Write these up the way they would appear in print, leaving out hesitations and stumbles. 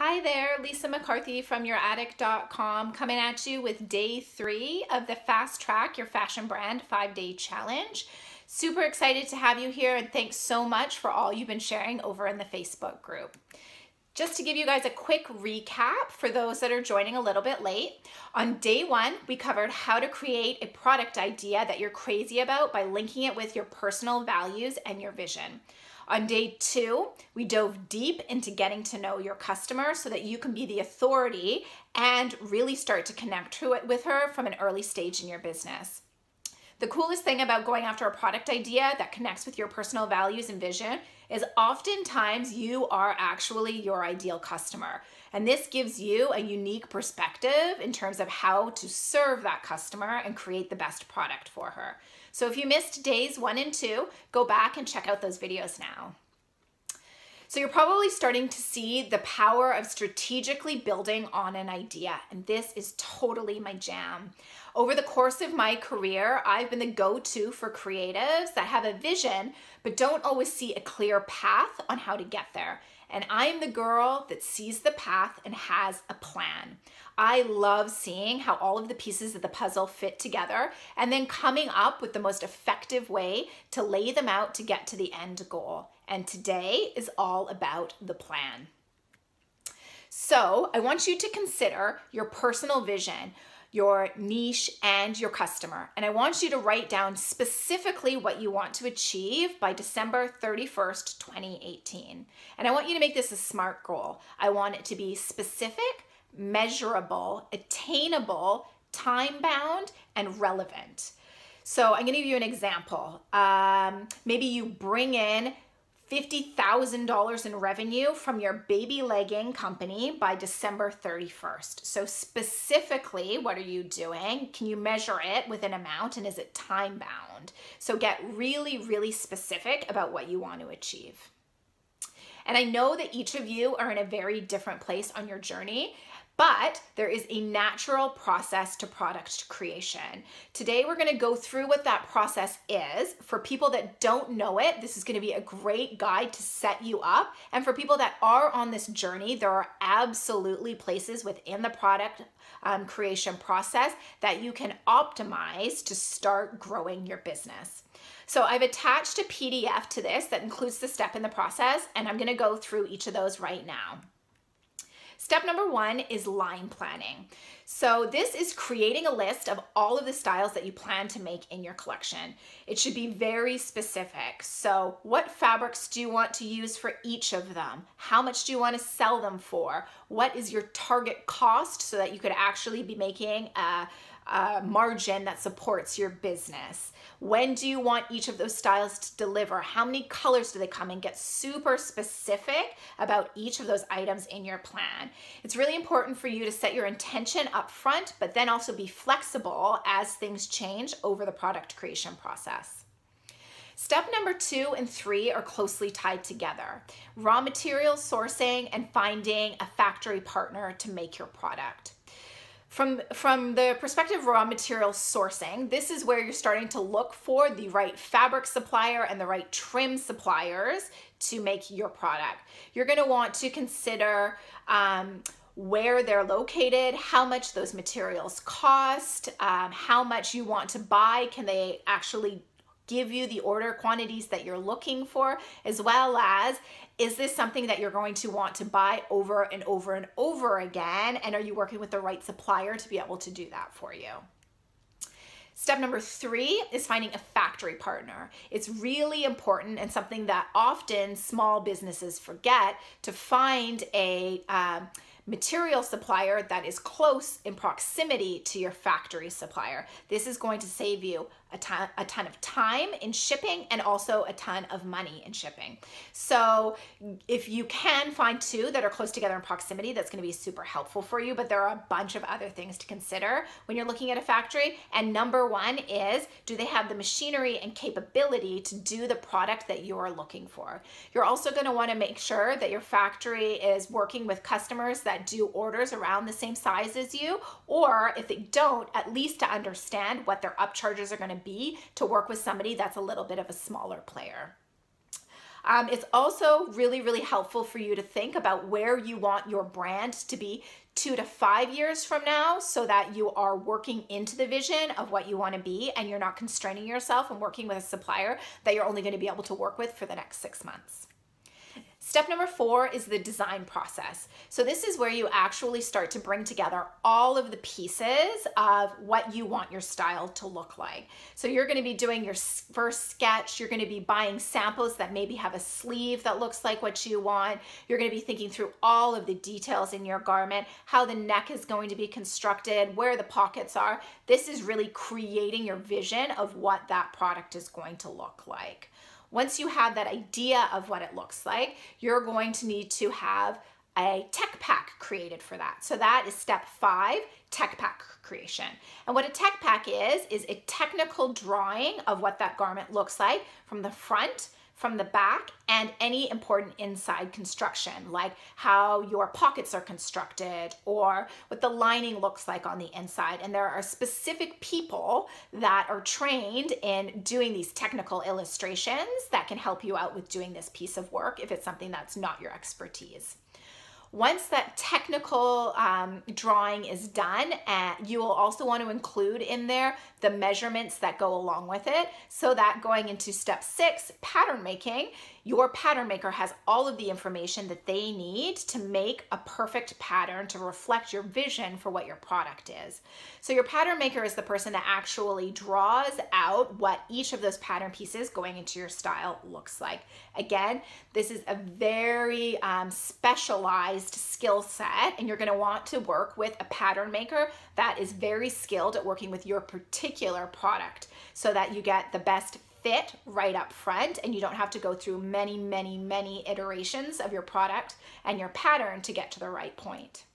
Hi there, Lisa McCarthy from youraddict.com coming at you with day 3 of the Fast Track Your Fashion Brand 5-Day Challenge. Super excited to have you here, and thanks so much for all you've been sharing over in the Facebook group. Just to give you guys a quick recap for those that are joining a little bit late, on day 1, we covered how to create a product idea that you're crazy about by linking it with your personal values and your vision. On day 2, we dove deep into getting to know your customer so that you can be the authority and really start to connect with her from an early stage in your business. The coolest thing about going after a product idea that connects with your personal values and vision is oftentimes you are actually your ideal customer. And this gives you a unique perspective in terms of how to serve that customer and create the best product for her. So if you missed days 1 and 2, go back and check out those videos now. So you're probably starting to see the power of strategically building on an idea, and this is totally my jam. Over the course of my career, I've been the go-to for creatives that have a vision but don't always see a clear path on how to get there. And I'm the girl that sees the path and has a plan. I love seeing how all of the pieces of the puzzle fit together and then coming up with the most effective way to lay them out to get to the end goal. And today is all about the plan. So I want you to consider your personal vision, your niche, and your customer. And I want you to write down specifically what you want to achieve by December 31st, 2018. And I want you to make this a SMART goal. I want it to be specific, measurable, attainable, time-bound, and relevant. So I'm going to give you an example. Maybe you bring in $50,000 in revenue from your baby legging company by December 31st. So specifically, what are you doing? Can you measure it with an amount, and is it time bound? So get really, really specific about what you want to achieve. And I know that each of you are in a very different place on your journey, but there is a natural process to product creation. Today, we're gonna go through what that process is. For people that don't know it, this is gonna be a great guide to set you up. And for people that are on this journey, there are absolutely places within the product creation process that you can optimize to start growing your business. So I've attached a PDF to this that includes the step in the process, and I'm gonna go through each of those right now. Step number 1 is line planning. So this is creating a list of all of the styles that you plan to make in your collection. It should be very specific. So what fabrics do you want to use for each of them? How much do you want to sell them for? What is your target cost so that you could actually be making a margin that supports your business? When do you want each of those styles to deliver? How many colors do they come in? Get super specific about each of those items in your plan. It's really important for you to set your intention up front, but then also be flexible as things change over the product creation process. Step number 2 and 3 are closely tied together. Raw material sourcing and finding a factory partner to make your product. From the perspective of raw material sourcing, this is where you're starting to look for the right fabric supplier and the right trim suppliers to make your product. You're going to want to consider where they're located, how much those materials cost, how much you want to buy. Can they actually give you the order quantities that you're looking for, as well as, is this something that you're going to want to buy over and over and over again? And are you working with the right supplier to be able to do that for you? Step number 3 is finding a factory partner. It's really important, and something that often small businesses forget, to find a material supplier that is close in proximity to your factory supplier. This is going to save you a ton of time in shipping and also a ton of money in shipping. So if you can find 2 that are close together in proximity, that's going to be super helpful for you, but there are a bunch of other things to consider when you're looking at a factory. And number 1 is, do they have the machinery and capability to do the product that you're looking for? You're also going to want to make sure that your factory is working with customers that do orders around the same size as you, or if they don't, at least to understand what their upcharges are going to be to work with somebody that's a little bit of a smaller player. It's also really, really helpful for you to think about where you want your brand to be 2 to 5 years from now, so that you are working into the vision of what you want to be and you're not constraining yourself and working with a supplier that you're only going to be able to work with for the next 6 months. Step number 4 is the design process. So this is where you actually start to bring together all of the pieces of what you want your style to look like. So you're going to be doing your first sketch. You're going to be buying samples that maybe have a sleeve that looks like what you want. You're going to be thinking through all of the details in your garment, how the neck is going to be constructed, where the pockets are. This is really creating your vision of what that product is going to look like. Once you have that idea of what it looks like, you're going to need to have a tech pack created for that. So that is step 5, tech pack creation. And what a tech pack is a technical drawing of what that garment looks like from the front, from the back, and any important inside construction, like how your pockets are constructed or what the lining looks like on the inside. And there are specific people that are trained in doing these technical illustrations that can help you out with doing this piece of work if it's something that's not your expertise. Once that technical drawing is done, you will also want to include in there the measurements that go along with it, so that going into step 6, pattern making, your pattern maker has all of the information that they need to make a perfect pattern to reflect your vision for what your product is. So your pattern maker is the person that actually draws out what each of those pattern pieces going into your style looks like. Again, this is a very specialized skill set, and you're going to want to work with a pattern maker that is very skilled at working with your particular product, so that you get the best fit right up front and you don't have to go through many, many, many iterations of your product and your pattern to get to the right point.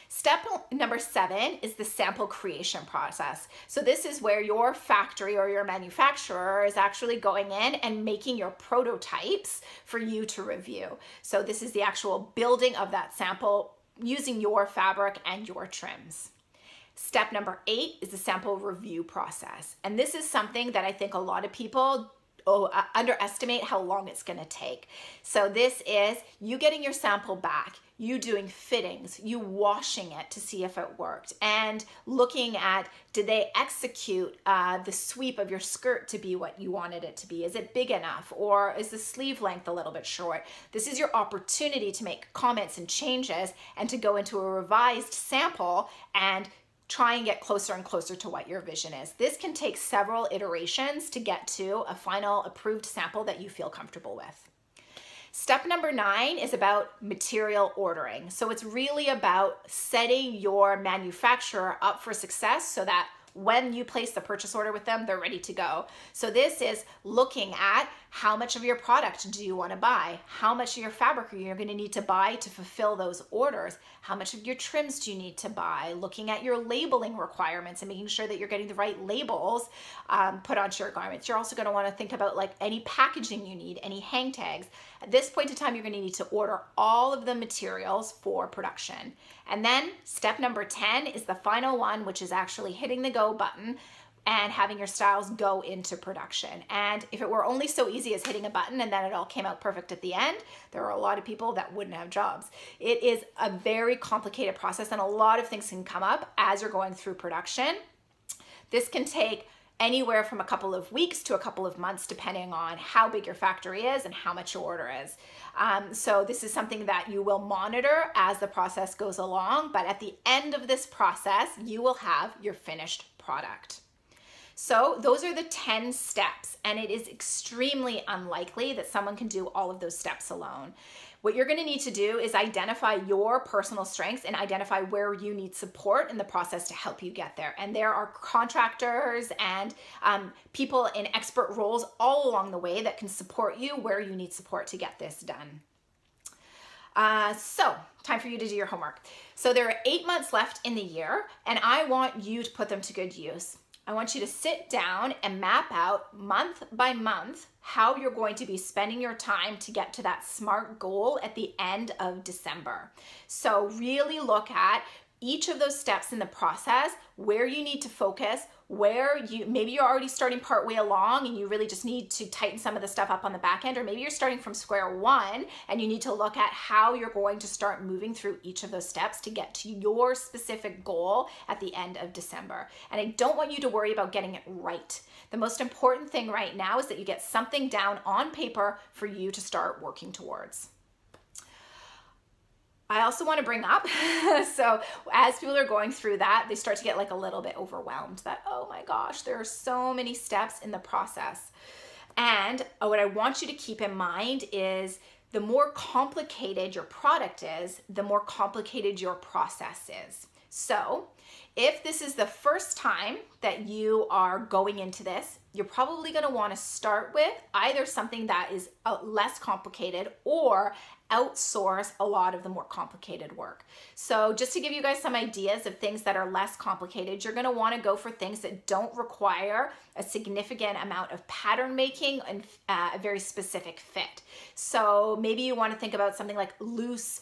Step number 7 is the sample creation process. So this is where your factory or your manufacturer is actually going in and making your prototypes for you to review. So this is the actual building of that sample using your fabric and your trims. Step number 8 is the sample review process. And this is something that I think a lot of people underestimate how long it's going to take. So this is you getting your sample back, you doing fittings, you washing it to see if it worked, and looking at, did they execute the sweep of your skirt to be what you wanted it to be? Is it big enough, or is the sleeve length a little bit short? This is your opportunity to make comments and changes and to go into a revised sample and try and get closer and closer to what your vision is. This can take several iterations to get to a final approved sample that you feel comfortable with. Step number 9 is about material ordering. So it's really about setting your manufacturer up for success so that when you place the purchase order with them, they're ready to go. So this is looking at how much of your product do you want to buy? How much of your fabric are you going to need to buy to fulfill those orders? How much of your trims do you need to buy? Looking at your labeling requirements and making sure that you're getting the right labels put onto your garments. You're also going to want to think about like any packaging you need, any hang tags. At this point in time, you're going to need to order all of the materials for production. And then step number 10 is the final one, which is actually hitting the go button and having your styles go into production. And if it were only so easy as hitting a button and then it all came out perfect at the end, there are a lot of people that wouldn't have jobs. It is a very complicated process, and a lot of things can come up as you're going through production. This can take anywhere from a couple of weeks to a couple of months, depending on how big your factory is and how much your order is. So this is something that you will monitor as the process goes along, but at the end of this process, you will have your finished product. So those are the 10 steps, and it is extremely unlikely that someone can do all of those steps alone. What you're going to need to do is identify your personal strengths and identify where you need support in the process to help you get there. And there are contractors and people in expert roles all along the way that can support you where you need support to get this done. So time for you to do your homework. So there are 8 months left in the year, and I want you to put them to good use. I want you to sit down and map out month by month how you're going to be spending your time to get to that SMART goal at the end of December. So really look at each of those steps in the process, where you need to focus, where maybe you're already starting part way along and you really just need to tighten some of the stuff up on the back end, or maybe you're starting from square one and you need to look at how you're going to start moving through each of those steps to get to your specific goal at the end of December. And I don't want you to worry about getting it right. The most important thing right now is that you get something down on paper for you to start working towards. I also want to bring up, so as people are going through that, they start to get like a little bit overwhelmed that, oh my gosh, there are so many steps in the process. And what I want you to keep in mind is the more complicated your product is, the more complicated your process is. So if this is the first time that you are going into this, you're probably going to want to start with either something that is less complicated or outsource a lot of the more complicated work. So just to give you guys some ideas of things that are less complicated, you're going to want to go for things that don't require a significant amount of pattern making and a very specific fit. So maybe you want to think about something like loose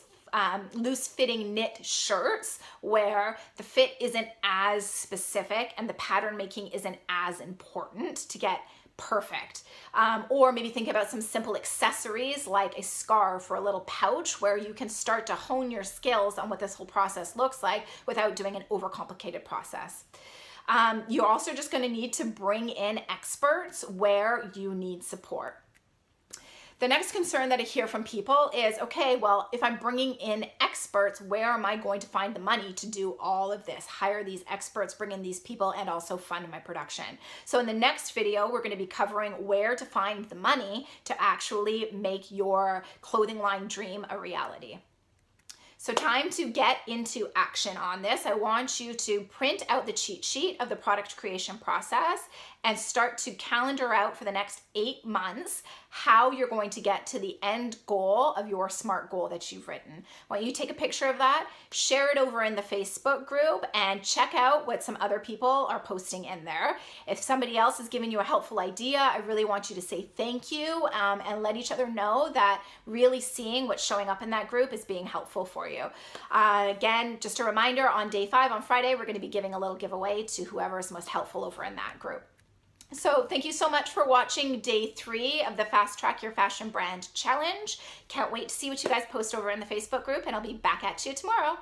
fitting knit shirts where the fit isn't as specific and the pattern making isn't as important to get perfect. Or maybe think about some simple accessories like a scarf or a little pouch where you can start to hone your skills on what this whole process looks like without doing an overcomplicated process. You're also just going to need to bring in experts where you need support. The next concern that I hear from people is, okay, well, if I'm bringing in experts, where am I going to find the money to do all of this? Hire these experts, bring in these people, and also fund my production. So in the next video, we're going to be covering where to find the money to actually make your clothing line dream a reality. So time to get into action on this. I want you to print out the cheat sheet of the product creation process and start to calendar out for the next 8 months how you're going to get to the end goal of your SMART goal that you've written. I want you to take a picture of that, share it over in the Facebook group, and check out what some other people are posting in there. If somebody else is giving you a helpful idea, I really want you to say thank you and let each other know that really seeing what's showing up in that group is being helpful for you. Again, just a reminder, on day 5 on Friday, we're going to be giving a little giveaway to whoever is most helpful over in that group. So thank you so much for watching day 3 of the Fast Track Your Fashion Brand Challenge. Can't wait to see what you guys post over in the Facebook group, and I'll be back at you tomorrow.